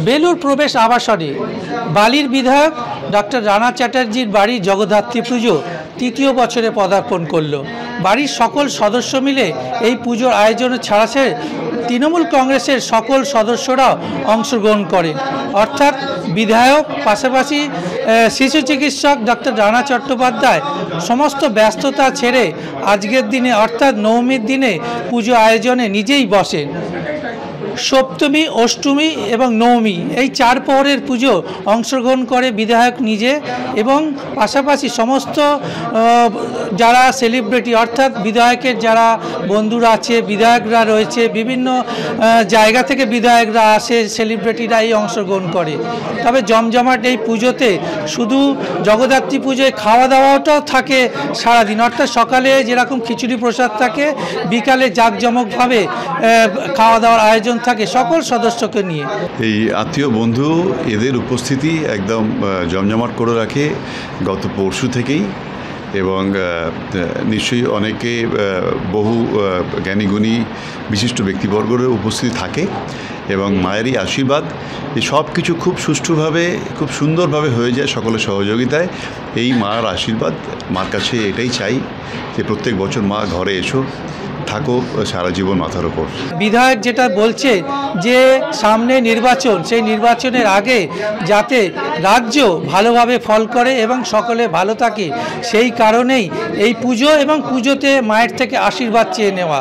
বেলুর প্রবেশ আবাসনে বালির বিধায়ক ডক্টর রানা চ্যাটার্জির বাড়ির জগদ্ধাত্রী পুজো তৃতীয় বছরে পদার্পণ করল। বাড়ির সকল সদস্য মিলে এই পুজোর আয়োজনে ছাড়াছে তৃণমূল কংগ্রেসের সকল সদস্যরাও অংশগ্রহণ করেন। অর্থাৎ বিধায়ক পাশাপাশি শিশু চিকিৎসক ডক্টর রানা চট্টোপাধ্যায় সমস্ত ব্যস্ততা ছেড়ে আজকের দিনে অর্থাৎ নবমীর দিনে পুজো আয়োজনে নিজেই বসেন। সপ্তমী, অষ্টমী এবং নবমী এই 4 প্রহরের পুজো অংশগ্রহণ করে বিধায়ক নিজে এবং পাশাপাশি সমস্ত যারা সেলিব্রিটি অর্থাৎ বিধায়কের যারা বন্ধুরা আছে, বিধায়করা রয়েছে, বিভিন্ন জায়গা থেকে বিধায়করা আসে, সেলিব্রিটিরা এই অংশগ্রহণ করে। তবে জমজমাট এই পুজোতে শুধু জগদ্ধাত্রী পুজোয় খাওয়া দাওয়াটাও থাকে সারাদিন, অর্থাৎ সকালে যেরকম খিচুড়ি প্রসাদ থাকে, বিকালে জাঁকজমকভাবে খাওয়া দাওয়ার আয়োজন থাকে সকল সদস্যকে নিয়ে। এই আত্মীয় বন্ধু এদের উপস্থিতি একদম জমজমাট করে রাখে গত পরশু থেকেই, এবং নিশ্চয়ই অনেকে বহু জ্ঞানীগুণী বিশিষ্ট ব্যক্তিবর্গের উপস্থিতি থাকে এবং মায়েরই আশীর্বাদ এই সব কিছু খুব সুষ্ঠুভাবে খুব সুন্দরভাবে হয়ে যায় সকলের সহযোগিতায়। এই মার আশীর্বাদ, মার কাছে এটাই চাই যে প্রত্যেক বছর মা ঘরে এসো, থাকো সারা জীবন মাথার ওপর। বিধায়ক যেটা বলছে যে সামনে নির্বাচন, সেই নির্বাচনের আগে যাতে রাজ্য ভালোভাবে ফল করে এবং সকলে ভালো থাকে, সেই কারণেই এই পুজো এবং পুজোতে মায়ের থেকে আশীর্বাদ চেয়ে নেওয়া।